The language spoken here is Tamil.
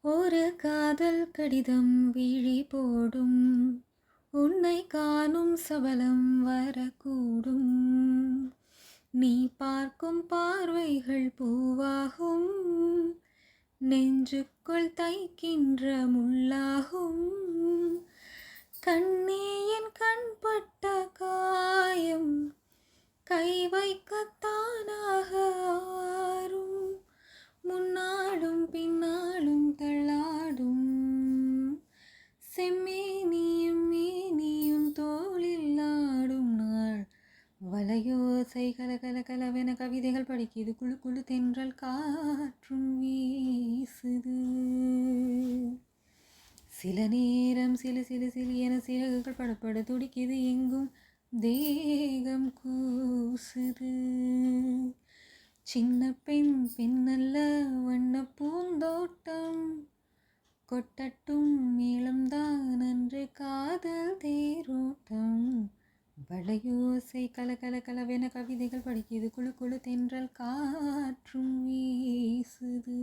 ஒரு காதல் கடிதம் விழி போடும், உன்னை காணும் சபலம் வரக்கூடும். நீ பார்க்கும் பார்வைகள் பூவாகும், நெஞ்சுக்குள் தைக்கின்ற முள்ளாகும். கண்ணே என் கண்பட்ட காயம், கை வைக்கத்தானாக ஆறும். முன்னாலும் பின்னாலும் தள்ளாடும், செம்மேனியும் மேனியும் தோளில் ஆடும் நாள். வலையோசை கலகல கலவென கவிதைகள் படிக்குது, குழு குழு தென்றல் காற்றும் வீசுது. சில நேரம் சிலு சிலு சிலு என சிறகுகள் படப்பட துடிக்குது, எங்கும் தேகம் கூசுது. சின்ன பெண் பெண்ணல்ல வண்ண பூந்தோட்டம், கொட்டட்டும் மேளம்தான் அன்று காதல் தேரோட்டம். வளையோசை கலகல கலவென கவிதைகள் படிக்குது, குழு குழு தென்றல் காற்றும் வீசுது.